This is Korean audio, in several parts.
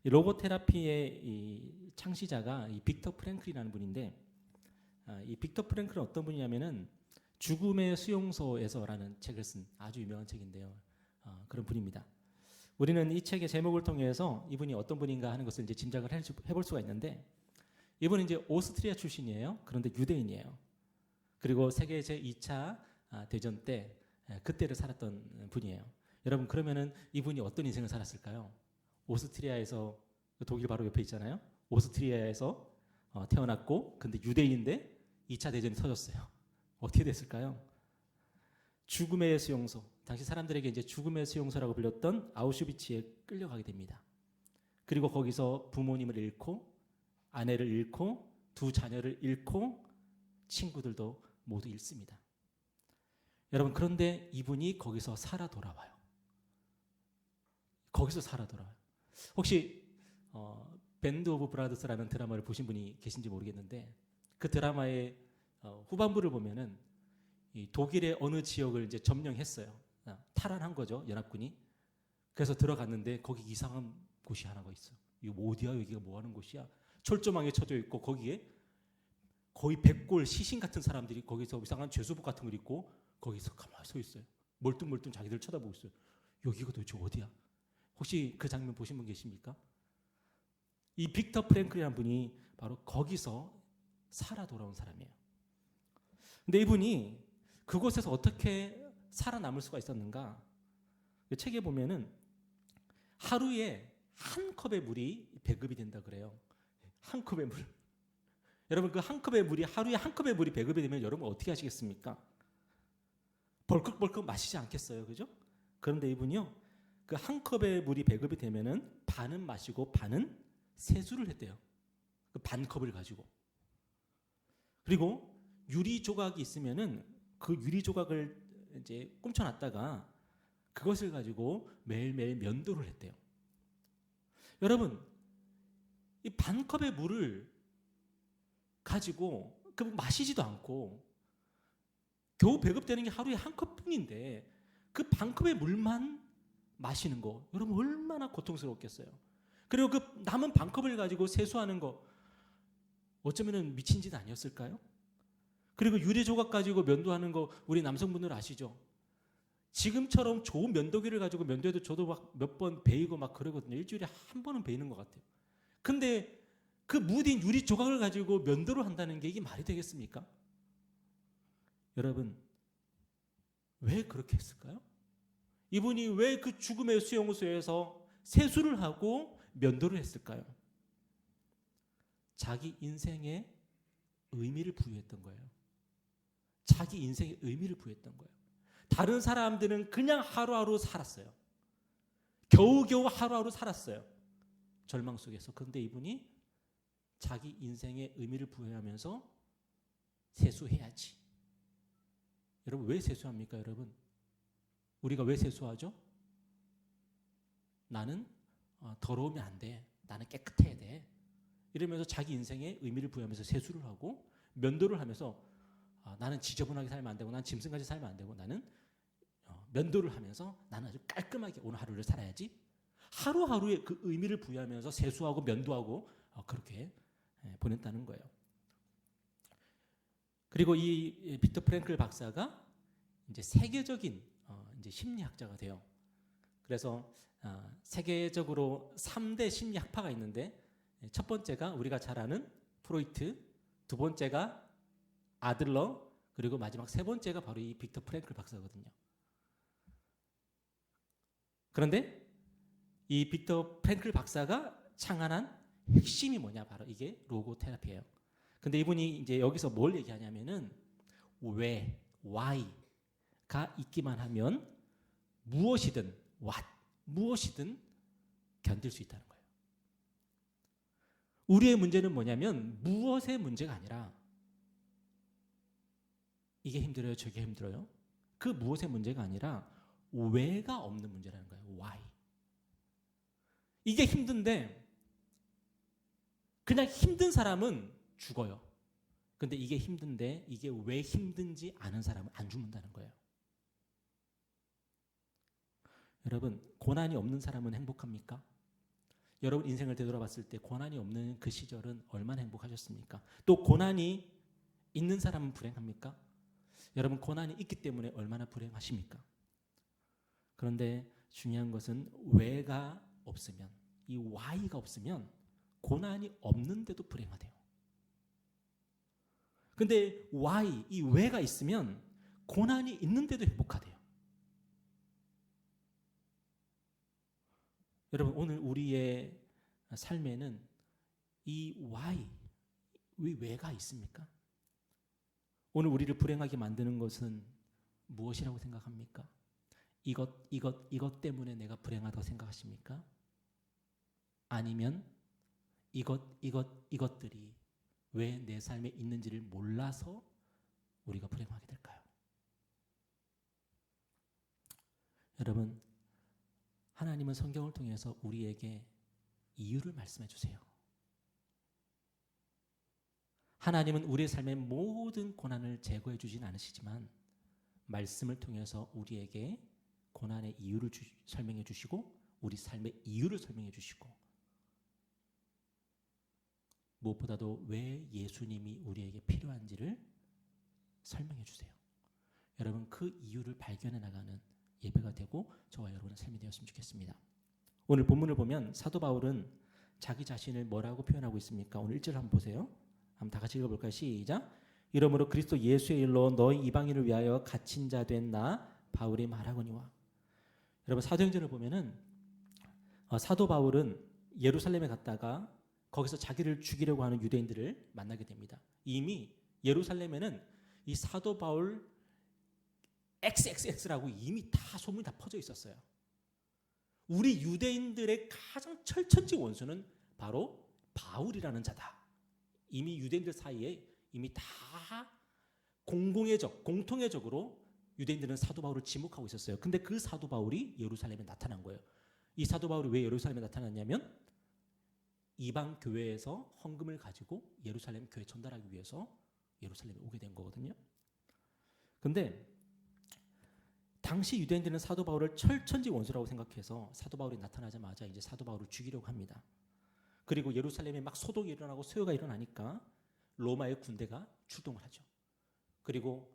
이 로고테라피의 이 창시자가 이 빅터 프랭클이라는 분인데, 이 빅터 프랭클은 어떤 분이냐면은 죽음의 수용소에서라는 책을 쓴 아주 유명한 책인데요. 그런 분입니다. 우리는 이 책의 제목을 통해서 이분이 어떤 분인가 하는 것을 이제 짐작을 해볼 수가 있는데, 이분은 이제 오스트리아 출신이에요. 그런데 유대인이에요. 그리고 세계 제2차 대전 때 그때를 살았던 분이에요. 여러분, 그러면은 이분이 어떤 인생을 살았을까요? 오스트리아에서, 독일 바로 옆에 있잖아요. 오스트리아에서 태어났고, 근데 유대인인데 2차 대전이 터졌어요. 어떻게 됐을까요? 죽음의 수용소, 당시 사람들에게 이제 죽음의 수용소라고 불렸던 아우슈비츠에 끌려가게 됩니다. 그리고 거기서 부모님을 잃고, 아내를 잃고, 두 자녀를 잃고, 친구들도 모두 잃습니다. 여러분, 그런데 이분이 거기서 살아 돌아와요. 거기서 살아 돌아와요. 혹시 밴드 오브 브라더스라는 드라마를 보신 분이 계신지 모르겠는데, 그 드라마의 후반부를 보면은 이 독일의 어느 지역을 이제 점령했어요. 탈환한 거죠, 연합군이. 그래서 들어갔는데 거기 이상한 곳이 하나가 있어. 이거 뭐 어디야? 여기가 뭐 하는 곳이야? 철조망에 쳐져 있고, 거기에 거의 백골 시신 같은 사람들이 거기서 이상한 죄수복 같은 걸 입고 거기서 가만히 서 있어요. 멀뚱멀뚱 자기들 쳐다보고 있어요. 여기가 도대체 어디야? 혹시 그 장면 보신 분 계십니까? 이 빅터 프랭클이라는 분이 바로 거기서 살아 돌아온 사람이에요. 근데 이분이 그곳에서 어떻게 살아남을 수가 있었는가? 책에 보면은 하루에 한 컵의 물이 배급이 된다 그래요. 한 컵의 물. 여러분, 그 한 컵의 물이, 하루에 한 컵의 물이 배급이 되면 여러분 어떻게 하시겠습니까? 벌컥벌컥 마시지 않겠어요, 그죠? 그런데 이분이요, 그 한 컵의 물이 배급이 되면은 반은 마시고 반은 세수를 했대요. 그 반 컵을 가지고. 그리고 유리 조각이 있으면은 그 유리 조각을 이제 꿈쳐놨다가 그것을 가지고 매일매일 면도를 했대요. 여러분, 이 반 컵의 물을 가지고 그 마시지도 않고 겨우 배급되는 게 하루에 한 컵뿐인데 그 반 컵의 물만 마시는 거, 여러분 얼마나 고통스럽겠어요. 그리고 그 남은 반 컵을 가지고 세수하는 거, 어쩌면 미친 짓 아니었을까요? 그리고 유리 조각 가지고 면도하는 거 우리 남성분들 아시죠? 지금처럼 좋은 면도기를 가지고 면도해도 저도 막 몇 번 베이고 막 그러거든요. 일주일에 한 번은 베이는 것 같아요. 근데 그 무딘 유리 조각을 가지고 면도를 한다는 게 이게 말이 되겠습니까? 여러분, 왜 그렇게 했을까요? 이분이 왜 그 죽음의 수용소에서 세수를 하고 면도를 했을까요? 자기 인생에 의미를 부여했던 거예요. 자기 인생에 의미를 부여했던 거예요. 다른 사람들은 그냥 하루하루 살았어요. 겨우겨우 하루하루 살았어요. 절망 속에서. 그런데 이분이 자기 인생에 의미를 부여하면서 세수해야지. 여러분, 왜 세수합니까, 여러분? 우리가 왜 세수하죠? 나는 더러우면 안 돼. 나는 깨끗해야 돼. 이러면서 자기 인생에 의미를 부여하면서 세수를 하고 면도를 하면서 나는 지저분하게 살면 안 되고, 나는 짐승같이 살면 안 되고, 나는 면도를 하면서 나는 아주 깔끔하게 오늘 하루를 살아야지. 하루하루에 그 의미를 부여하면서 세수하고 면도하고 그렇게 보냈다는 거예요. 그리고 이 빅터 프랭클 박사가 이제 세계적인 이제 심리학자가 돼요. 그래서 세계적으로 3대 심리학파가 있는데, 첫 번째가 우리가 잘 아는 프로이트, 두 번째가 아들러, 그리고 마지막 세 번째가 바로 이 빅터 프랭클 박사거든요. 그런데 이 빅터 프랭클 박사가 창안한 핵심이 뭐냐, 바로 이게 로고테라피예요. 근데 이분이 이제 여기서 뭘 얘기하냐면은 왜, why가 있기만 하면 무엇이든 무엇이든 견딜 수 있다는 거예요. 우리의 문제는 뭐냐면 무엇의 문제가 아니라 이게 힘들어요, 저게 힘들어요. 그 무엇의 문제가 아니라 왜가 없는 문제라는 거예요. why. 이게 힘든데 그냥 힘든 사람은 죽어요. 근데 이게 힘든데 이게 왜 힘든지 아는 사람은 안 죽는다는 거예요. 여러분, 고난이 없는 사람은 행복합니까? 여러분 인생을 되돌아봤을 때 고난이 없는 그 시절은 얼마나 행복하셨습니까? 또 고난이 있는 사람은 불행합니까? 여러분 고난이 있기 때문에 얼마나 불행하십니까? 그런데 중요한 것은 왜가 없으면, 이 why가 없으면 고난이 없는데도 불행하대요. 근데 why, 이 왜가 있으면 고난이 있는데도 행복하대요. 여러분 오늘 우리의 삶에는 이 why, 이 왜가 있습니까? 오늘 우리를 불행하게 만드는 것은 무엇이라고 생각합니까? 이것 때문에 내가 불행하다고 생각하십니까? 아니면 이것들이 왜 내 삶에 있는지를 몰라서 우리가 불행하게 될까요? 여러분, 하나님은 성경을 통해서 우리에게 이유를 말씀해 주세요. 하나님은 우리의 삶의 모든 고난을 제거해 주진 않으시지만 말씀을 통해서 우리에게 고난의 이유를 설명해 주시고 우리 삶의 이유를 설명해 주시고 무엇보다도 왜 예수님이 우리에게 필요한지를 설명해 주세요. 여러분 그 이유를 발견해 나가는 예배가 되고 저와 여러분의 삶이 되었으면 좋겠습니다. 오늘 본문을 보면 사도 바울은 자기 자신을 뭐라고 표현하고 있습니까? 오늘 1절 한번 보세요. 한번 다 같이 읽어볼까요? 시작. 이러므로 그리스도 예수의 일로 너희 이방인을 위하여 갇힌 자 된 나 바울이 말하거니와. 여러분 사도행전을 보면은 사도 바울은 예루살렘에 갔다가 거기서 자기를 죽이려고 하는 유대인들을 만나게 됩니다. 이미 예루살렘에는 이 사도 바울 XXX라고 이미 다 소문이 다 퍼져 있었어요. 우리 유대인들의 가장 철천지 원수는 바로 바울이라는 자다. 이미 유대인들 사이에 이미 다 공통의 적으로 유대인들은 사도 바울을 지목하고 있었어요. 근데 그 사도 바울이 예루살렘에 나타난 거예요. 이 사도 바울이 왜 예루살렘에 나타났냐면 이방 교회에서 헌금을 가지고 예루살렘 교회에 전달하기 위해서 예루살렘에 오게 된 거거든요. 근데 당시 유대인들은 사도 바울을 철천지 원수라고 생각해서 사도 바울이 나타나자마자 이제 사도 바울을 죽이려고 합니다. 그리고 예루살렘에 막 소동이 일어나고 소요가 일어나니까 로마의 군대가 출동을 하죠. 그리고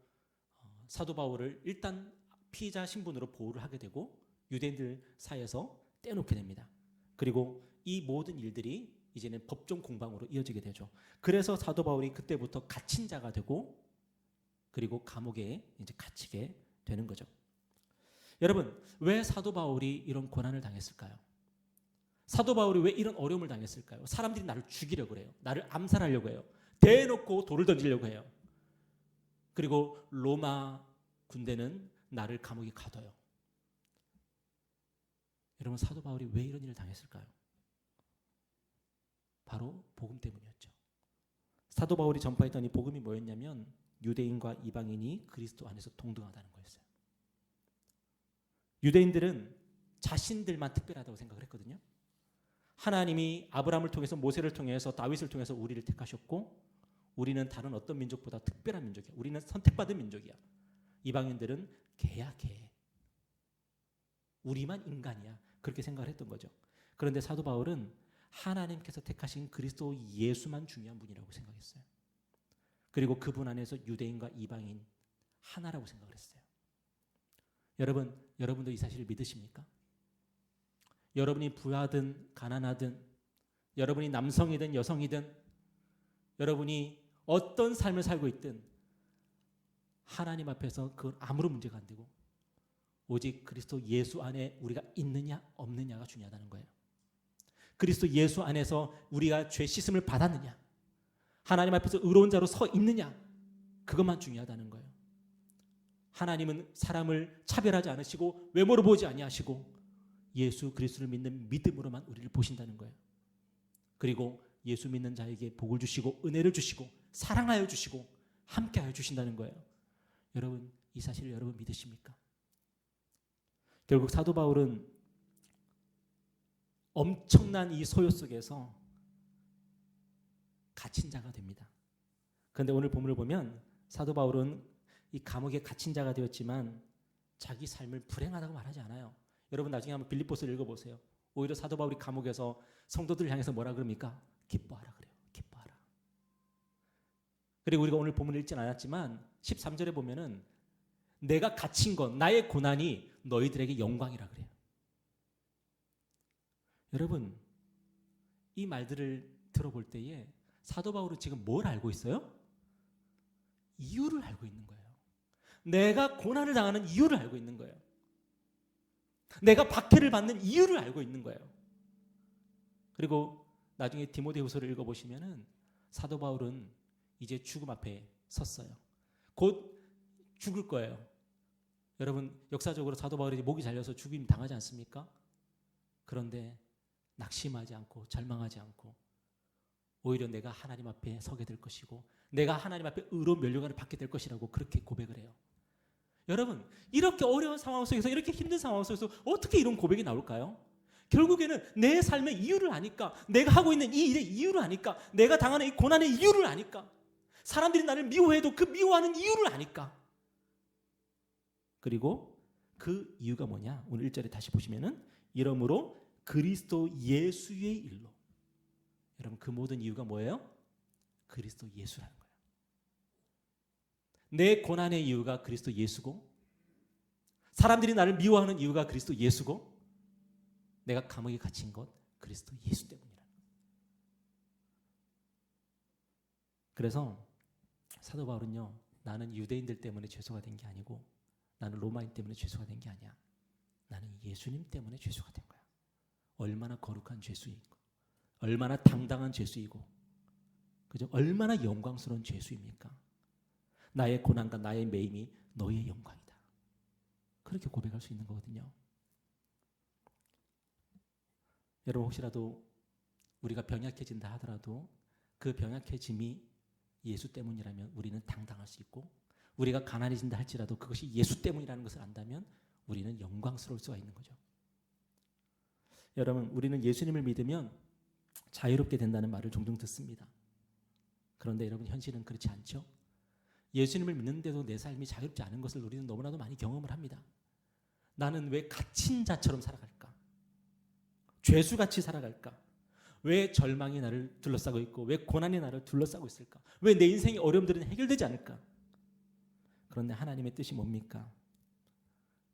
사도 바울을 일단 피의자 신분으로 보호를 하게 되고 유대인들 사이에서 떼놓게 됩니다. 그리고 이 모든 일들이 이제는 법정 공방으로 이어지게 되죠. 그래서 사도 바울이 그때부터 갇힌 자가 되고 그리고 감옥에 이제 갇히게 되는 거죠. 여러분, 왜 사도 바울이 이런 고난을 당했을까요? 사도 바울이 왜 이런 어려움을 당했을까요? 사람들이 나를 죽이려고 해요. 나를 암살하려고 해요. 대놓고 돌을 던지려고 해요. 그리고 로마 군대는 나를 감옥에 가둬요. 여러분, 사도 바울이 왜 이런 일을 당했을까요? 바로 복음 때문이었죠. 사도 바울이 전파했던 이 복음이 뭐였냐면 유대인과 이방인이 그리스도 안에서 동등하다는 거였어요. 유대인들은 자신들만 특별하다고 생각을 했거든요. 하나님이 아브라함을 통해서 모세를 통해서 다윗을 통해서 우리를 택하셨고 우리는 다른 어떤 민족보다 특별한 민족이야. 우리는 선택받은 민족이야. 이방인들은 개야 개. 우리만 인간이야. 그렇게 생각을 했던 거죠. 그런데 사도 바울은 하나님께서 택하신 그리스도 예수만 중요한 분이라고 생각했어요. 그리고 그분 안에서 유대인과 이방인 하나라고 생각을 했어요. 여러분도 이 사실을 믿으십니까? 여러분이 부하든 가난하든 여러분이 남성이든 여성이든 여러분이 어떤 삶을 살고 있든 하나님 앞에서 그건 아무런 문제가 안 되고 오직 그리스도 예수 안에 우리가 있느냐 없느냐가 중요하다는 거예요. 그리스도 예수 안에서 우리가 죄 씻음을 받았느냐 하나님 앞에서 의로운 자로 서 있느냐 그것만 중요하다는 거예요. 하나님은 사람을 차별하지 않으시고 외모로 보지 아니하시고 예수 그리스도를 믿는 믿음으로만 우리를 보신다는 거예요. 그리고 예수 믿는 자에게 복을 주시고 은혜를 주시고 사랑하여 주시고 함께하여 주신다는 거예요. 여러분 이 사실을 여러분 믿으십니까? 결국 사도 바울은 엄청난 이 소요 속에서 갇힌 자가 됩니다. 그런데 오늘 본문을 보면 사도 바울은 이 감옥에 갇힌 자가 되었지만 자기 삶을 불행하다고 말하지 않아요. 여러분 나중에 한번 빌립보서를 읽어보세요. 오히려 사도 바울이 감옥에서 성도들을 향해서 뭐라 그럽니까? 기뻐하라 그래요. 기뻐하라. 그리고 우리가 오늘 본문을 읽진 않았지만 13절에 보면은 내가 갇힌 것, 나의 고난이 너희들에게 영광이라 그래요. 여러분, 이 말들을 들어볼 때에 사도 바울은 지금 뭘 알고 있어요? 이유를 알고 있는 거예요. 내가 고난을 당하는 이유를 알고 있는 거예요. 내가 박해를 받는 이유를 알고 있는 거예요. 그리고 나중에 디모데후서를 읽어보시면은 사도 바울은 이제 죽음 앞에 섰어요. 곧 죽을 거예요. 여러분, 역사적으로 사도 바울이 목이 잘려서 죽임 당하지 않습니까? 그런데 낙심하지 않고 절망하지 않고 오히려 내가 하나님 앞에 서게 될 것이고 내가 하나님 앞에 의로운 면류관을 받게 될 것이라고 그렇게 고백을 해요. 여러분, 이렇게 어려운 상황 속에서 이렇게 힘든 상황 속에서 어떻게 이런 고백이 나올까요? 결국에는 내 삶의 이유를 아니까, 내가 하고 있는 이 일의 이유를 아니까, 내가 당하는 이 고난의 이유를 아니까, 사람들이 나를 미워해도 그 미워하는 이유를 아니까. 그리고 그 이유가 뭐냐? 오늘 1절에 다시 보시면은 이러므로 그리스도 예수의 일로. 여러분, 그 모든 이유가 뭐예요? 그리스도 예수라는 거예요. 내 고난의 이유가 그리스도 예수고, 사람들이 나를 미워하는 이유가 그리스도 예수고, 내가 감옥에 갇힌 것 그리스도 예수 때문이라는 거예요. 그래서 사도 바울은요, 나는 유대인들 때문에 죄수가 된 게 아니고 나는 로마인 때문에 죄수가 된 게 아니야. 나는 예수님 때문에 죄수가 된 거야. 얼마나 거룩한 죄수이고 얼마나 당당한 죄수이고 그죠? 얼마나 영광스러운 죄수입니까? 나의 고난과 나의 매임이 너의 영광이다. 그렇게 고백할 수 있는 거거든요. 여러분, 혹시라도 우리가 병약해진다 하더라도 그 병약해짐이 예수 때문이라면 우리는 당당할 수 있고, 우리가 가난해진다 할지라도 그것이 예수 때문이라는 것을 안다면 우리는 영광스러울 수가 있는 거죠. 여러분, 우리는 예수님을 믿으면 자유롭게 된다는 말을 종종 듣습니다. 그런데 여러분, 현실은 그렇지 않죠? 예수님을 믿는데도 내 삶이 자유롭지 않은 것을 우리는 너무나도 많이 경험을 합니다. 나는 왜 갇힌 자처럼 살아갈까? 죄수같이 살아갈까? 왜 절망이 나를 둘러싸고 있고 왜 고난이 나를 둘러싸고 있을까? 왜 내 인생의 어려움들은 해결되지 않을까? 그런데 하나님의 뜻이 뭡니까?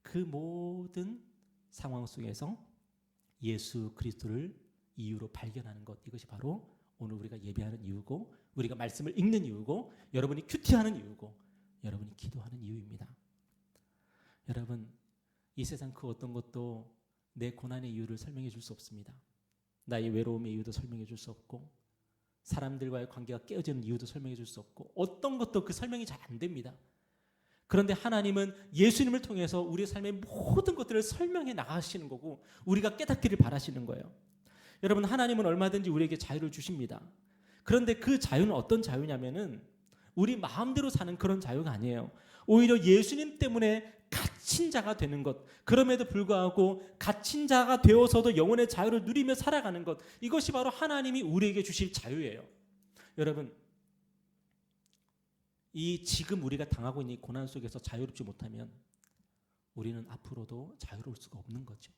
그 모든 상황 속에서 예수 그리스도를 이유로 발견하는 것, 이것이 바로 오늘 우리가 예배하는 이유고, 우리가 말씀을 읽는 이유고, 여러분이 큐티하는 이유고, 여러분이 기도하는 이유입니다. 여러분, 이 세상 그 어떤 것도 내 고난의 이유를 설명해 줄 수 없습니다. 나의 외로움의 이유도 설명해 줄 수 없고, 사람들과의 관계가 깨어지는 이유도 설명해 줄 수 없고, 어떤 것도 그 설명이 잘 안 됩니다. 그런데 하나님은 예수님을 통해서 우리의 삶의 모든 것들을 설명해 나가시는 거고 우리가 깨닫기를 바라시는 거예요. 여러분, 하나님은 얼마든지 우리에게 자유를 주십니다. 그런데 그 자유는 어떤 자유냐면은 우리 마음대로 사는 그런 자유가 아니에요. 오히려 예수님 때문에 갇힌 자가 되는 것, 그럼에도 불구하고 갇힌 자가 되어서도 영혼의 자유를 누리며 살아가는 것, 이것이 바로 하나님이 우리에게 주실 자유예요. 여러분, 이 지금 우리가 당하고 있는 이 고난 속에서 자유롭지 못하면 우리는 앞으로도 자유로울 수가 없는 거죠.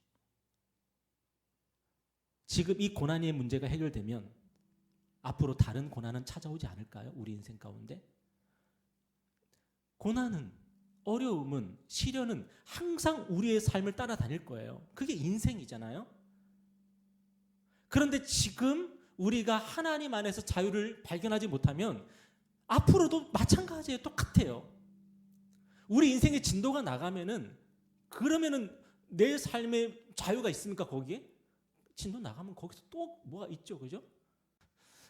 지금 이 고난의 문제가 해결되면 앞으로 다른 고난은 찾아오지 않을까요? 우리 인생 가운데 고난은, 어려움은, 시련은 항상 우리의 삶을 따라다닐 거예요. 그게 인생이잖아요. 그런데 지금 우리가 하나님 안에서 자유를 발견하지 못하면 앞으로도 마찬가지예요. 똑같아요. 우리 인생의 진도가 나가면은, 그러면은 내 삶의 자유가 있습니까? 거기에? 진도 나가면 거기서 또 뭐가 있죠. 그죠?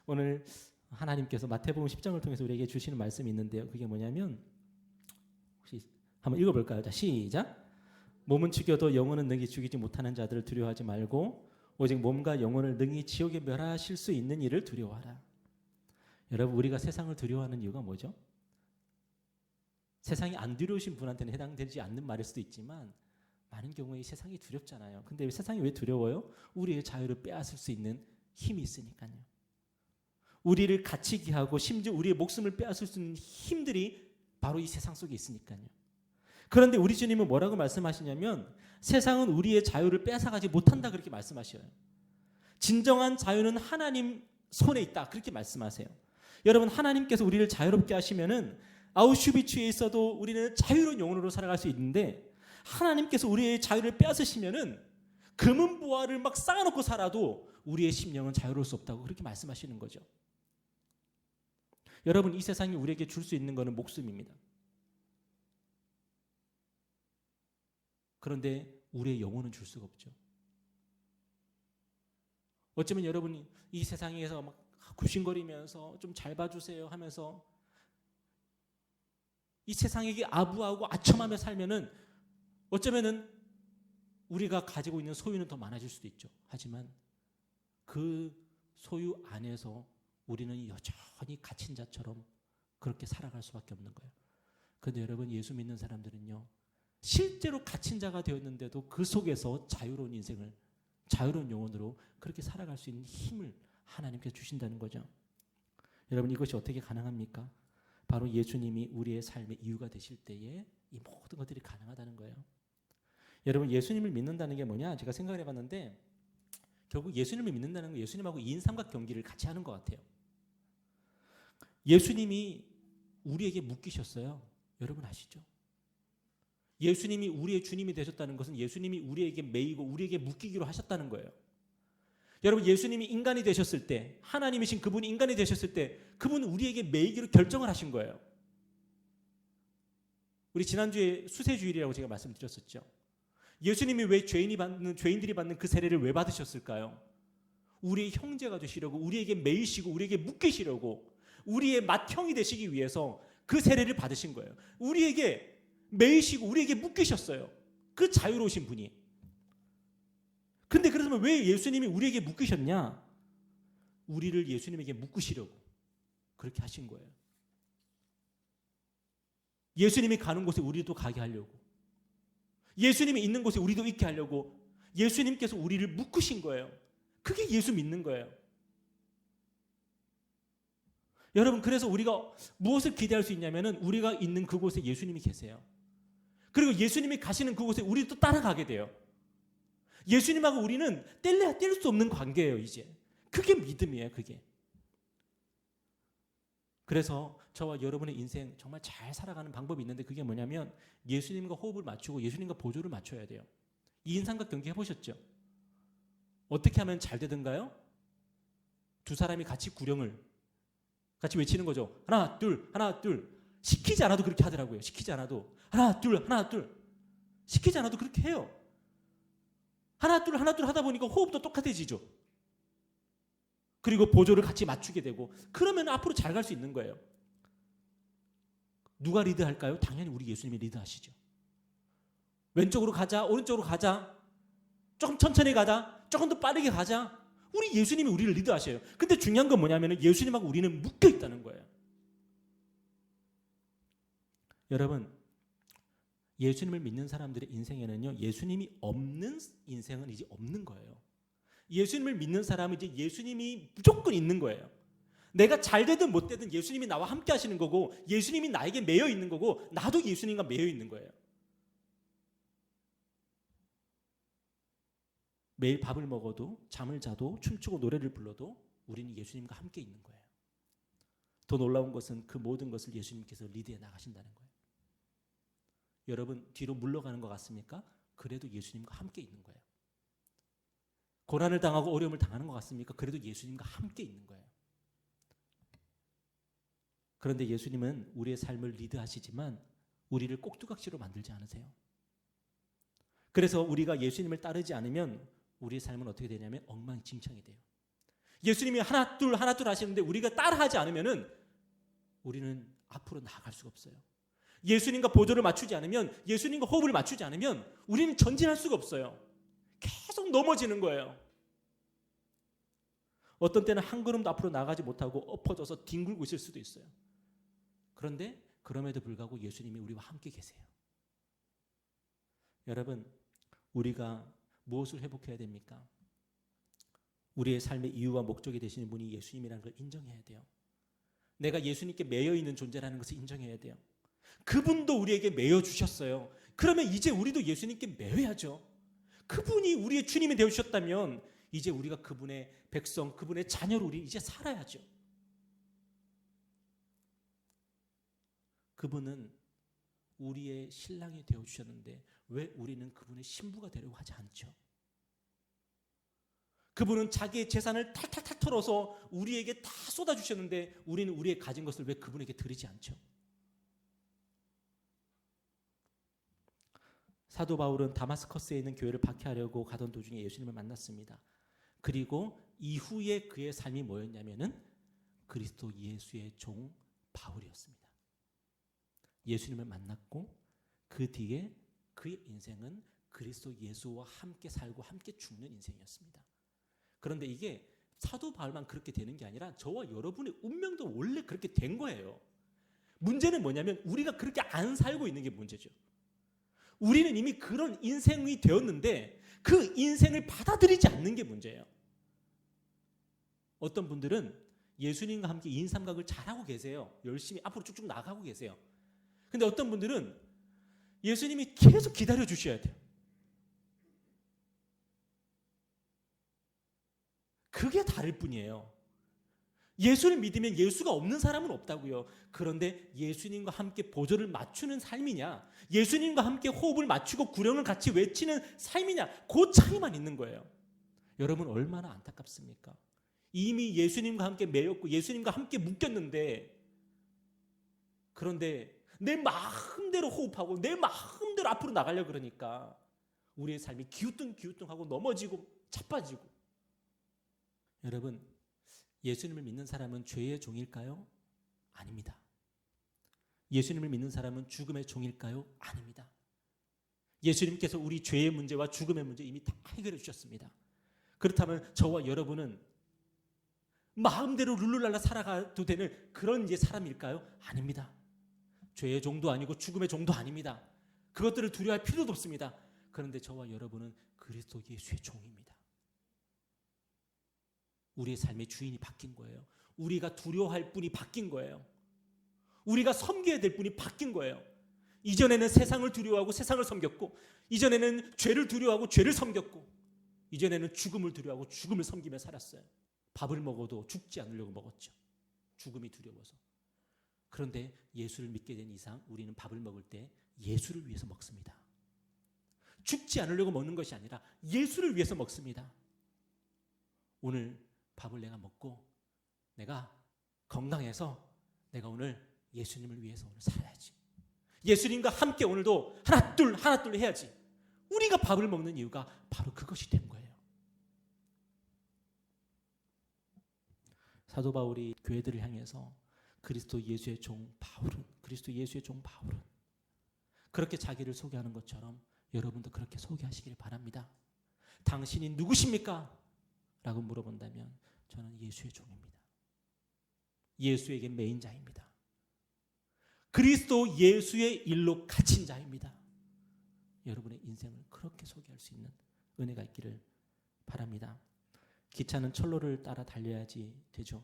오늘 하나님께서 마태복음 10장을 통해서 우리에게 주시는 말씀이 있는데요. 그게 뭐냐면, 혹시 한번 읽어볼까요? 자, 시작. 몸은 죽여도 영혼은 능히 죽이지 못하는 자들을 두려워하지 말고 오직 몸과 영혼을 능히 지옥에 멸하실 수 있는 이를 두려워하라. 여러분, 우리가 세상을 두려워하는 이유가 뭐죠? 세상이 안 두려우신 분한테는 해당되지 않는 말일 수도 있지만 많은 경우에 이 세상이 두렵잖아요. 근데 세상이 왜 두려워요? 우리의 자유를 빼앗을 수 있는 힘이 있으니까요. 우리를 갇히게 하고 심지어 우리의 목숨을 빼앗을 수 있는 힘들이 바로 이 세상 속에 있으니까요. 그런데 우리 주님은 뭐라고 말씀하시냐면 세상은 우리의 자유를 뺏어가지 못한다 그렇게 말씀하셔요. 진정한 자유는 하나님 손에 있다 그렇게 말씀하세요. 여러분, 하나님께서 우리를 자유롭게 하시면은 아우슈비츠에 있어도 우리는 자유로운 영혼으로 살아갈 수 있는데, 하나님께서 우리의 자유를 빼앗으시면은 금은 보화를 막 쌓아놓고 살아도 우리의 심령은 자유로울 수 없다고 그렇게 말씀하시는 거죠. 여러분, 이 세상이 우리에게 줄 수 있는 것은 목숨입니다. 그런데 우리의 영혼은 줄 수가 없죠. 어쩌면 여러분이 이 세상에서 막 굽신거리면서 좀 잘 봐주세요 하면서 이 세상에게 아부하고 아첨하며 살면은 어쩌면은 우리가 가지고 있는 소유는 더 많아질 수도 있죠. 하지만 그 소유 안에서 우리는 여전히 갇힌 자처럼 그렇게 살아갈 수밖에 없는 거예요. 그런데 여러분, 예수 믿는 사람들은요, 실제로 갇힌 자가 되었는데도 그 속에서 자유로운 인생을, 자유로운 영혼으로 그렇게 살아갈 수 있는 힘을 하나님께서 주신다는 거죠. 여러분, 이것이 어떻게 가능합니까? 바로 예수님이 우리의 삶의 이유가 되실 때에 이 모든 것들이 가능하다는 거예요. 여러분, 예수님을 믿는다는 게 뭐냐? 제가 생각을 해봤는데 결국 예수님을 믿는다는 건 예수님하고 2인 삼각 경기를 같이 하는 것 같아요. 예수님이 우리에게 묶이셨어요. 여러분 아시죠? 예수님이 우리의 주님이 되셨다는 것은 예수님이 우리에게 매이고 우리에게 묶이기로 하셨다는 거예요. 여러분, 예수님이 인간이 되셨을 때, 하나님이신 그분이 인간이 되셨을 때 그분은 우리에게 매이기로 결정을 하신 거예요. 우리 지난주에 수세주일이라고 제가 말씀드렸었죠. 예수님이 왜 죄인들이 받는 그 세례를 왜 받으셨을까요? 우리의 형제가 되시려고, 우리에게 매이시고 우리에게 묶이시려고, 우리의 맏형이 되시기 위해서 그 세례를 받으신 거예요. 우리에게 매이시고 우리에게 묶이셨어요. 그 자유로우신 분이. 근데 그러면 왜 예수님이 우리에게 묶이셨냐? 우리를 예수님에게 묶으시려고 그렇게 하신 거예요. 예수님이 가는 곳에 우리도 가게 하려고, 예수님이 있는 곳에 우리도 있게 하려고 예수님께서 우리를 묶으신 거예요. 그게 예수 믿는 거예요. 여러분, 그래서 우리가 무엇을 기대할 수 있냐면은 우리가 있는 그곳에 예수님이 계세요. 그리고 예수님이 가시는 그곳에 우리도 따라가게 돼요. 예수님하고 우리는 뗄래야 뗄 수 없는 관계예요, 이제. 그게 믿음이에요, 그게. 그래서 저와 여러분의 인생 정말 잘 살아가는 방법이 있는데 그게 뭐냐면 예수님과 호흡을 맞추고 예수님과 보조를 맞춰야 돼요. 2인 삼각 경기 해보셨죠? 어떻게 하면 잘 되던가요? 두 사람이 같이 구령을 같이 외치는 거죠. 하나 둘 하나 둘. 시키지 않아도 그렇게 하더라고요. 시키지 않아도 하나 둘 하나 둘. 시키지 않아도 그렇게 해요. 하나 둘 하다 보니까 호흡도 똑같아지죠. 그리고 보조를 같이 맞추게 되고, 그러면 앞으로 잘 갈 수 있는 거예요. 누가 리드할까요? 당연히 우리 예수님이 리드하시죠. 왼쪽으로 가자, 오른쪽으로 가자, 조금 천천히 가자, 조금 더 빠르게 가자. 우리 예수님이 우리를 리드하셔요. 근데 중요한 건 뭐냐면 예수님하고 우리는 묶여 있다는 거예요. 여러분, 예수님을 믿는 사람들의 인생에는요, 예수님이 없는 인생은 이제 없는 거예요. 예수님을 믿는 사람은 이제 예수님이 무조건 있는 거예요. 내가 잘 되든 못 되든 예수님이 나와 함께 하시는 거고, 예수님이 나에게 매여 있는 거고, 나도 예수님과 매여 있는 거예요. 매일 밥을 먹어도, 잠을 자도, 춤추고 노래를 불러도 우리는 예수님과 함께 있는 거예요. 더 놀라운 것은 그 모든 것을 예수님께서 리드해 나가신다는 거예요. 여러분, 뒤로 물러가는 것 같습니까? 그래도 예수님과 함께 있는 거예요. 고난을 당하고 어려움을 당하는 것 같습니까? 그래도 예수님과 함께 있는 거예요. 그런데 예수님은 우리의 삶을 리드하시지만 우리를 꼭두각시로 만들지 않으세요. 그래서 우리가 예수님을 따르지 않으면 우리의 삶은 어떻게 되냐면 엉망진창이 돼요. 예수님이 하나 둘 하시는데 우리가 따라하지 않으면 우리는 앞으로 나아갈 수가 없어요. 예수님과 보조를 맞추지 않으면, 예수님과 호흡을 맞추지 않으면 우리는 전진할 수가 없어요. 계속 넘어지는 거예요. 어떤 때는 한 걸음도 앞으로 나가지 못하고 엎어져서 뒹굴고 있을 수도 있어요. 그런데 그럼에도 불구하고 예수님이 우리와 함께 계세요. 여러분, 우리가 무엇을 회복해야 됩니까? 우리의 삶의 이유와 목적이 되시는 분이 예수님이라는 걸 인정해야 돼요. 내가 예수님께 매여 있는 존재라는 것을 인정해야 돼요. 그분도 우리에게 매여 주셨어요. 그러면 이제 우리도 예수님께 매여야죠. 그분이 우리의 주님이 되어 주셨다면 이제 우리가 그분의 백성, 그분의 자녀로 우리 이제 살아야죠. 그분은 우리의 신랑이 되어 주셨는데 왜 우리는 그분의 신부가 되려고 하지 않죠? 그분은 자기의 재산을 탈탈탈 털어서 우리에게 다 쏟아주셨는데 우리는 우리의 가진 것을 왜 그분에게 드리지 않죠? 사도 바울은 다마스커스에 있는 교회를 박해하려고 가던 도중에 예수님을 만났습니다. 그리고 이후에 그의 삶이 뭐였냐면은 그리스도 예수의 종 바울이었습니다. 예수님을 만났고 그 뒤에 그의 인생은 그리스도 예수와 함께 살고 함께 죽는 인생이었습니다. 그런데 이게 사도 바울만 그렇게 되는 게 아니라 저와 여러분의 운명도 원래 그렇게 된 거예요. 문제는 뭐냐면 우리가 그렇게 안 살고 있는 게 문제죠. 우리는 이미 그런 인생이 되었는데 그 인생을 받아들이지 않는 게 문제예요. 어떤 분들은 예수님과 함께 인삼각을 잘하고 계세요. 열심히 앞으로 쭉쭉 나가고 계세요. 근데 어떤 분들은 예수님이 계속 기다려 주셔야 돼요. 그게 다를 뿐이에요. 예수를 믿으면 예수가 없는 사람은 없다고요. 그런데 예수님과 함께 보조를 맞추는 삶이냐, 예수님과 함께 호흡을 맞추고 구령을 같이 외치는 삶이냐, 그 차이만 있는 거예요. 여러분 얼마나 안타깝습니까? 이미 예수님과 함께 매였고 예수님과 함께 묶였는데, 그런데 내 마음대로 호흡하고 내 마음대로 앞으로 나가려고 그러니까 우리의 삶이 기우뚱기우뚱하고 넘어지고 자빠지고. 여러분, 예수님을 믿는 사람은 죄의 종일까요? 아닙니다. 예수님을 믿는 사람은 죽음의 종일까요? 아닙니다. 예수님께서 우리 죄의 문제와 죽음의 문제 이미 다 해결해 주셨습니다. 그렇다면 저와 여러분은 마음대로 룰루랄라 살아가도 되는 그런 이제 사람일까요? 아닙니다. 죄의 종도 아니고 죽음의 종도 아닙니다. 그것들을 두려워할 필요도 없습니다. 그런데 저와 여러분은 그리스도 예수의 종입니다. 우리의 삶의 주인이 바뀐 거예요. 우리가 두려워할 분이 바뀐 거예요. 우리가 섬겨야 될 분이 바뀐 거예요. 이전에는 세상을 두려워하고 세상을 섬겼고, 이전에는 죄를 두려워하고 죄를 섬겼고, 이전에는 죽음을 두려워하고 죽음을 섬기며 살았어요. 밥을 먹어도 죽지 않으려고 먹었죠. 죽음이 두려워서. 그런데 예수를 믿게 된 이상 우리는 밥을 먹을 때 예수를 위해서 먹습니다. 죽지 않으려고 먹는 것이 아니라 예수를 위해서 먹습니다. 오늘 밥을 내가 먹고 내가 건강해서 내가 오늘 예수님을 위해서 오늘 살아야지. 예수님과 함께 오늘도 하나 둘 해야지. 우리가 밥을 먹는 이유가 바로 그것이 된 거예요. 사도 바울이 교회들을 향해서 그리스도 예수의 종 바울은, 그리스도 예수의 종 바울은 그렇게 자기를 소개하는 것처럼 여러분도 그렇게 소개하시길 바랍니다. 당신이 누구십니까? 라고 물어본다면 저는 예수의 종입니다. 예수에게 매인 자입니다. 그리스도 예수의 일로 갇힌 자입니다. 여러분의 인생을 그렇게 소개할 수 있는 은혜가 있기를 바랍니다. 기차는 철로를 따라 달려야지 되죠.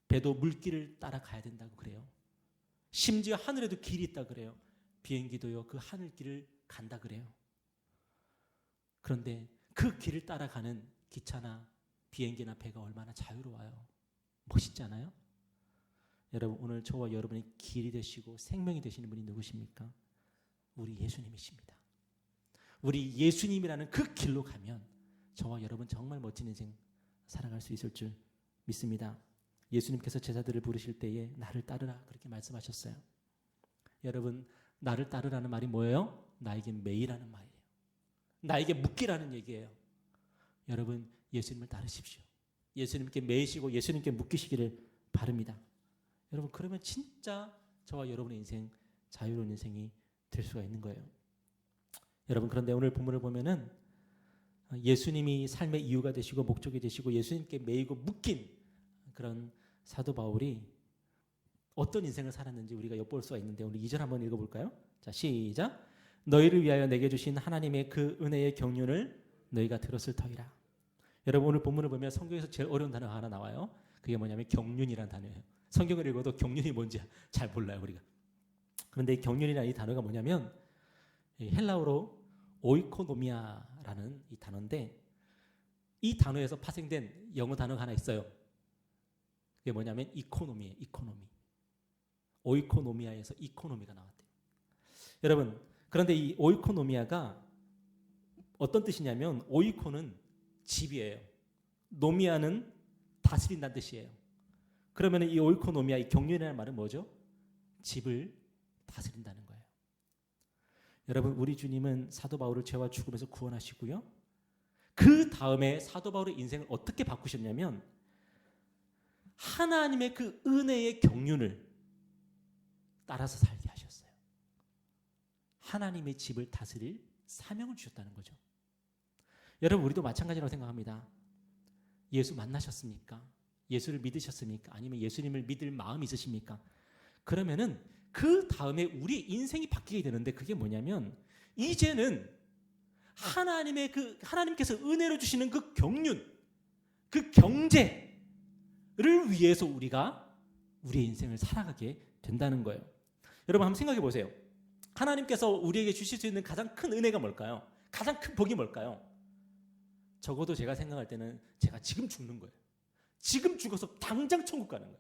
배도 물길을 따라가야 된다고 그래요. 심지어 하늘에도 길이 있다 그래요. 비행기도요, 그 하늘길을 간다 그래요. 그런데 그 길을 따라가는 기차나 비행기나 배가 얼마나 자유로워요. 멋있잖아요. 여러분, 오늘 저와 여러분의 길이 되시고 생명이 되시는 분이 누구십니까? 우리 예수님이십니다. 우리 예수님이라는 그 길로 가면 저와 여러분 정말 멋진 인생 살아갈 수 있을 줄 믿습니다. 예수님께서 제자들을 부르실 때에 나를 따르라 그렇게 말씀하셨어요. 여러분, 나를 따르라는 말이 뭐예요? 나에게 매이라는 말이에요. 나에게 묶이라는 얘기예요. 여러분, 예수님을 따르십시오. 예수님께 매이시고 예수님께 묶이시기를 바랍니다. 여러분, 그러면 진짜 저와 여러분의 인생 자유로운 인생이 될 수가 있는 거예요. 여러분, 그런데 오늘 본문을 보면은 예수님이 삶의 이유가 되시고 목적이 되시고 예수님께 매이고 묶인 그런 사도 바울이 어떤 인생을 살았는지 우리가 엿볼 수가 있는데 오늘 2절 한번 읽어볼까요? 자, 시작. 너희를 위하여 내게 주신 하나님의 그 은혜의 경륜을 너희가 들었을 터이라. 여러분, 오늘 본문을 보면 성경에서 제일 어려운 단어가 하나 나와요. 그게 뭐냐면 경륜이라는 단어예요. 성경을 읽어도 경륜이 뭔지 잘 몰라요, 우리가. 그런데 이 경륜이라는 이 단어가 뭐냐면 이 헬라어로 오이코노미아라는 이 단어인데, 이 단어에서 파생된 영어 단어가 하나 있어요. 그게 뭐냐면 이코노미예요. 이코노미. 오이코노미아에서 이코노미가 나왔대요. 여러분, 그런데 이 오이코노미아가 어떤 뜻이냐면, 오이코는 집이에요. 노미아는 다스린다는 뜻이에요. 그러면 이 오이코노미아, 이 경륜이라는 말은 뭐죠? 집을 다스린다는 거예요. 여러분, 우리 주님은 사도 바울을 죄와 죽음에서 구원하시고요, 그 다음에 사도 바울의 인생을 어떻게 바꾸셨냐면, 하나님의 그 은혜의 경륜을 따라서 살게 하셨어요. 하나님의 집을 다스릴 사명을 주셨다는 거죠. 여러분, 우리도 마찬가지라고 생각합니다. 예수 만나셨습니까? 예수를 믿으셨습니까? 아니면 예수님을 믿을 마음이 있으십니까? 그러면은 그 다음에 우리 인생이 바뀌게 되는데, 그게 뭐냐면, 이제는 하나님께서 은혜로 주시는 그 경륜, 그 경제를 위해서 우리가 우리의 인생을 살아가게 된다는 거예요. 여러분, 한번 생각해 보세요. 하나님께서 우리에게 주실 수 있는 가장 큰 은혜가 뭘까요? 가장 큰 복이 뭘까요? 적어도 제가 생각할 때는 제가 지금 죽는 거예요. 지금 죽어서 당장 천국 가는 거예요.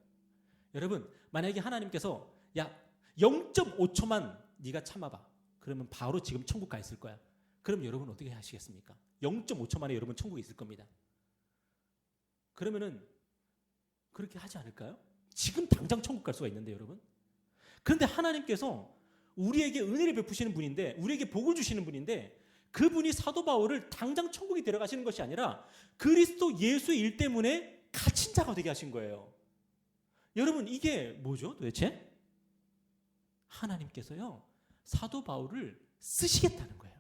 여러분, 만약에 하나님께서 야 0.5초만 네가 참아봐, 그러면 바로 지금 천국 가 있을 거야. 그럼 여러분 어떻게 하시겠습니까? 0.5초 만에 여러분 천국에 있을 겁니다. 그러면은 그렇게 하지 않을까요? 지금 당장 천국 갈 수가 있는데 여러분. 그런데 하나님께서 우리에게 은혜를 베푸시는 분인데, 우리에게 복을 주시는 분인데, 그분이 사도 바울을 당장 천국에 데려가시는 것이 아니라 그리스도 예수의 일 때문에 갇힌 자가 되게 하신 거예요. 여러분, 이게 뭐죠 도대체? 하나님께서요, 사도 바울을 쓰시겠다는 거예요.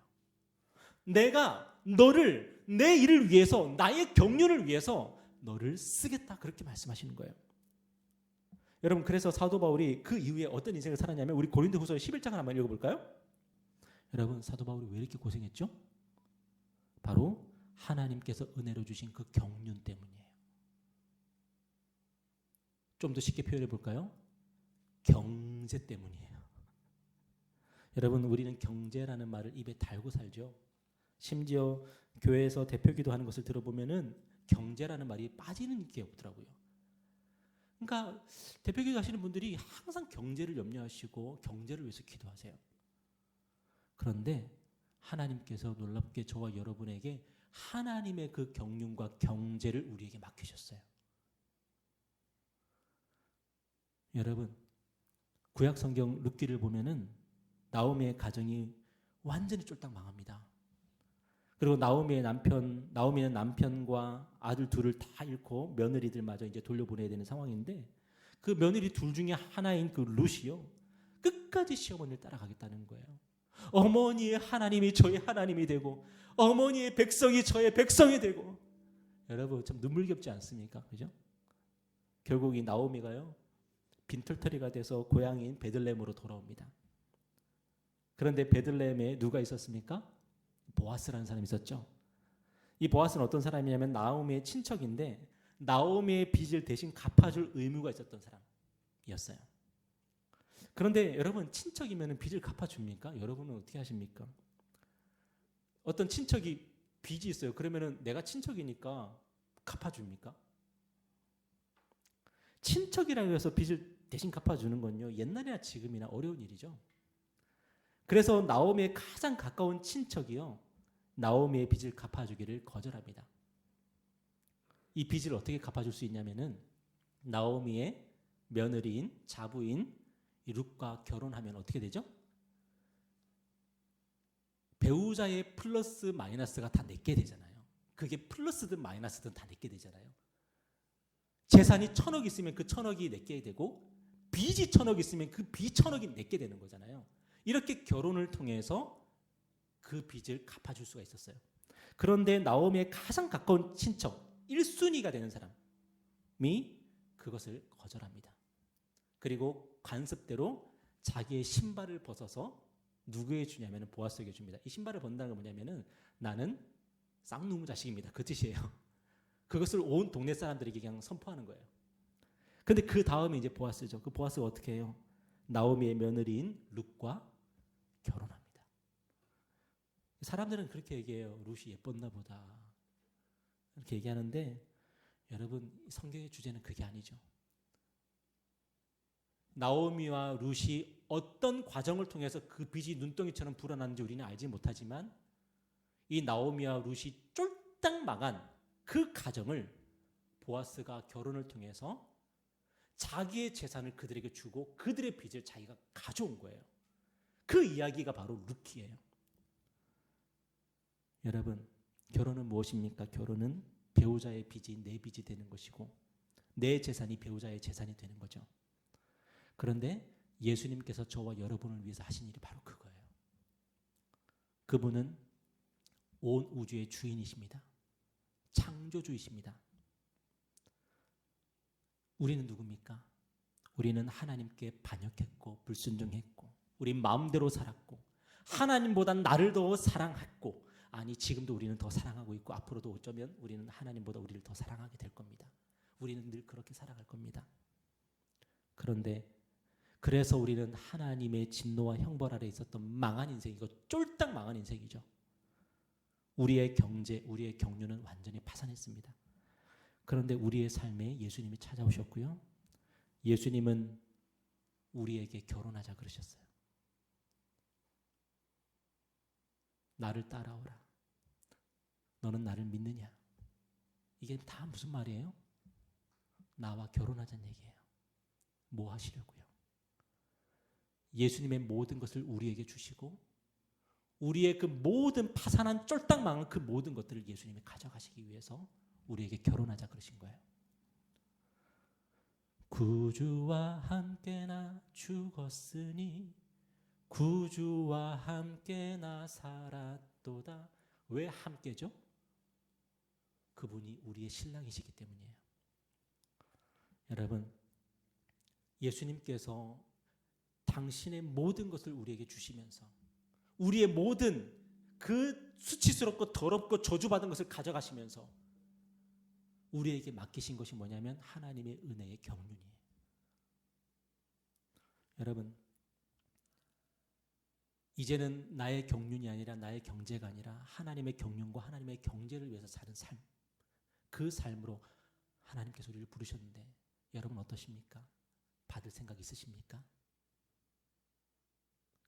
내가 너를, 내 일을 위해서, 나의 경륜을 위해서 너를 쓰겠다, 그렇게 말씀하시는 거예요. 여러분, 그래서 사도 바울이 그 이후에 어떤 인생을 살았냐면, 우리 고린도후서 11장을 한번 읽어볼까요? 여러분, 사도 바울이 왜 이렇게 고생했죠? 바로 하나님께서 은혜로 주신 그 경륜 때문이에요. 좀 더 쉽게 표현해 볼까요? 경제 때문이에요. 여러분, 우리는 경제라는 말을 입에 달고 살죠. 심지어 교회에서 대표기도 하는 것을 들어보면은 경제라는 말이 빠지는 게 없더라고요. 그러니까 대표기도 하시는 분들이 항상 경제를 염려하시고 경제를 위해서 기도하세요. 그런데 하나님께서 놀랍게 저와 여러분에게 하나님의 그 경륜과 경제를 우리에게 맡기셨어요. 여러분, 구약 성경 룻기를 보면은 나오미의 가정이 완전히 쫄딱 망합니다. 그리고 나오미는 남편과 아들 둘을 다 잃고 며느리들마저 이제 돌려보내야 되는 상황인데, 그 며느리 둘 중에 하나인 그 룻이요, 끝까지 시어머니를 따라가겠다는 거예요. 어머니의 하나님이 저의 하나님이 되고, 어머니의 백성이 저의 백성이 되고. 여러분, 참 눈물겹지 않습니까? 그죠? 결국 이 나오미가요, 빈털터리가 돼서 고향인 베들레헴으로 돌아옵니다. 그런데 베들레헴에 누가 있었습니까? 보아스라는 사람이 있었죠. 이 보아스는 어떤 사람이냐면 나오미의 친척인데, 나오미의 빚을 대신 갚아줄 의무가 있었던 사람이었어요. 그런데 여러분, 친척이면 빚을 갚아줍니까? 여러분은 어떻게 하십니까? 어떤 친척이 빚이 있어요. 그러면 내가 친척이니까 갚아줍니까? 친척이라고 해서 빚을 대신 갚아주는 건요, 옛날이나 지금이나 어려운 일이죠. 그래서 나오미의 가장 가까운 친척이요, 나오미의 빚을 갚아주기를 거절합니다. 이 빚을 어떻게 갚아줄 수 있냐면은, 나오미의 며느리인 자부인 룻과 결혼하면 어떻게 되죠? 배우자의 플러스 마이너스가 다 내게 되잖아요. 그게 플러스든 마이너스든 다 내게 되잖아요. 재산이 1,000억 있으면 그 1,000억이 내게 되고, 빚이 1,000억 있으면 그 빚 1,000억이 내게 되는 거잖아요. 이렇게 결혼을 통해서 그 빚을 갚아줄 수가 있었어요. 그런데 나오미의 가장 가까운 친척 1순위가 되는 사람이 그것을 거절합니다. 그리고 관습대로 자기의 신발을 벗어서 누구에게 주냐면 보아스에게 줍니다. 이 신발을 벗는다는 건 뭐냐면은 나는 쌍놈의 자식입니다, 그 뜻이에요. 그것을 온 동네 사람들에게 그냥 선포하는 거예요. 근데 그 다음에 이제 보아스죠. 그 보아스가 어떻게 해요? 나오미의 며느리인 룻과 결혼합니다. 사람들은 그렇게 얘기해요. 룻이 예뻤나 보다. 이렇게 얘기하는데 여러분, 성경의 주제는 그게 아니죠. 나오미와 룻이 어떤 과정을 통해서 그 빚이 눈덩이처럼 불어났는지 우리는 알지 못하지만 이 나오미와 룻이 쫄딱 망한 그 가정을 보아스가 결혼을 통해서 자기의 재산을 그들에게 주고 그들의 빚을 자기가 가져온 거예요. 그 이야기가 바로 룻이에요. 여러분, 결혼은 무엇입니까? 결혼은 배우자의 빚이 내 빚이 되는 것이고 내 재산이 배우자의 재산이 되는 거죠. 그런데 예수님께서 저와 여러분을 위해서 하신 일이 바로 그거예요. 그분은 온 우주의 주인이십니다. 창조주이십니다. 우리는 누굽니까? 우리는 하나님께 반역했고 불순종했고 우린 마음대로 살았고 하나님보다 나를 더 사랑했고, 아니 지금도 우리는 더 사랑하고 있고 앞으로도 어쩌면 우리는 하나님보다 우리를 더 사랑하게 될 겁니다. 우리는 늘 그렇게 살아갈 겁니다. 그런데 그래서 우리는 하나님의 진노와 형벌 아래 있었던 망한 인생이고 쫄딱 망한 인생이죠. 우리의 경제, 우리의 경륜은 완전히 파산했습니다. 그런데 우리의 삶에 예수님이 찾아오셨고요. 예수님은 우리에게 결혼하자 그러셨어요. 나를 따라오라. 너는 나를 믿느냐? 이게 다 무슨 말이에요? 나와 결혼하자는 얘기예요. 뭐 하시려고요? 예수님의 모든 것을 우리에게 주시고 우리의 그 모든 파산한 쫄딱 망한 그 모든 것들을 예수님이 가져가시기 위해서 우리에게 결혼하자 그러신 거예요. 구주와 함께 나 죽었으니 구주와 함께 나 살았도다. 왜 함께죠? 그분이 우리의 신랑이시기 때문이에요. 여러분, 예수님께서 당신의 모든 것을 우리에게 주시면서 우리의 모든 그 수치스럽고 더럽고 저주받은 것을 가져가시면서 우리에게 맡기신 것이 뭐냐면 하나님의 은혜의 경륜이에요. 여러분, 이제는 나의 경륜이 아니라 나의 경제가 아니라 하나님의 경륜과 하나님의 경제를 위해서 사는 삶, 그 삶으로 하나님께서 우리를 부르셨는데 여러분 어떠십니까? 받을 생각 있으십니까?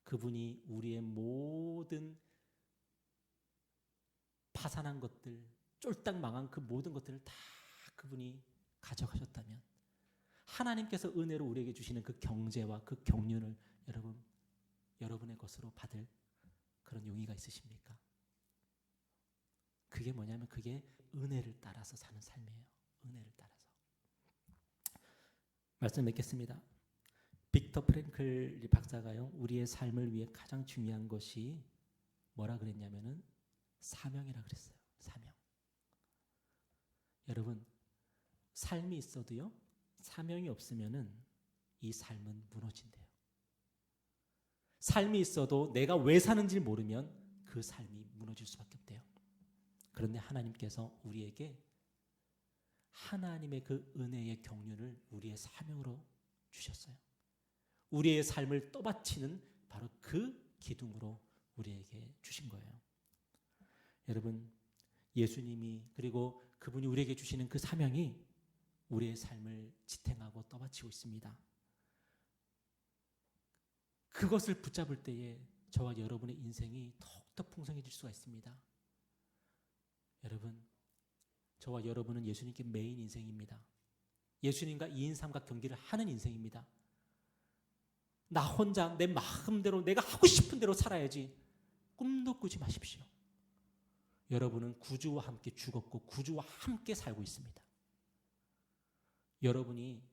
그분이 우리의 모든 파산한 것들, 쫄딱 망한 그 모든 것들을 다 그분이 가져가셨다면 하나님께서 은혜로 우리에게 주시는 그 경제와 그 경륜을 여러분의 것으로 받을 그런 용의가 있으십니까? 그게 뭐냐면 그게 은혜를 따라서 사는 삶이에요. 은혜를 따라서. 말씀 맺겠습니다. 빅터 프랭클 박사가요, 우리의 삶을 위해 가장 중요한 것이 뭐라 그랬냐면은 사명이라 그랬어요. 사명. 여러분, 삶이 있어도요, 사명이 없으면은 이 삶은 무너진대요. 삶이 있어도 내가 왜 사는지 모르면 그 삶이 무너질 수밖에 없대요. 그런데 하나님께서 우리에게 하나님의 그 은혜의 경륜을 우리의 사명으로 주셨어요. 우리의 삶을 떠받치는 바로 그 기둥으로 우리에게 주신 거예요. 여러분, 예수님이 그리고 그분이 우리에게 주시는 그 사명이 우리의 삶을 지탱하고 떠받치고 있습니다. 그것을 붙잡을 때에 저와 여러분의 인생이 더욱더 풍성해질 수가 있습니다. 여러분, 저와 여러분은 예수님께 매인 인생입니다. 예수님과 2인 3각 경기를 하는 인생입니다. 나 혼자 내 마음대로 내가 하고 싶은 대로 살아야지 꿈도 꾸지 마십시오. 여러분은 구주와 함께 죽었고 구주와 함께 살고 있습니다. 여러분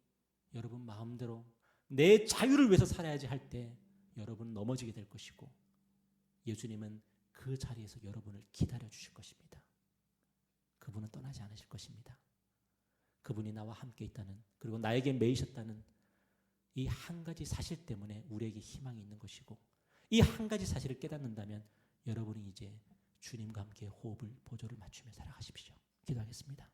마음대로 내 자유를 위해서 살아야지 할 때 여러분 넘어지게 될 것이고 예수님은 그 자리에서 여러분을 기다려 주실 것입니다. 그분은 떠나지 않으실 것입니다. 그분이 나와 함께 있다는, 그리고 나에게 매이셨다는 이 한 가지 사실 때문에 우리에게 희망이 있는 것이고, 이 한 가지 사실을 깨닫는다면 여러분이 이제 주님과 함께 호흡을 보조를 맞추며 살아가십시오. 기도하겠습니다.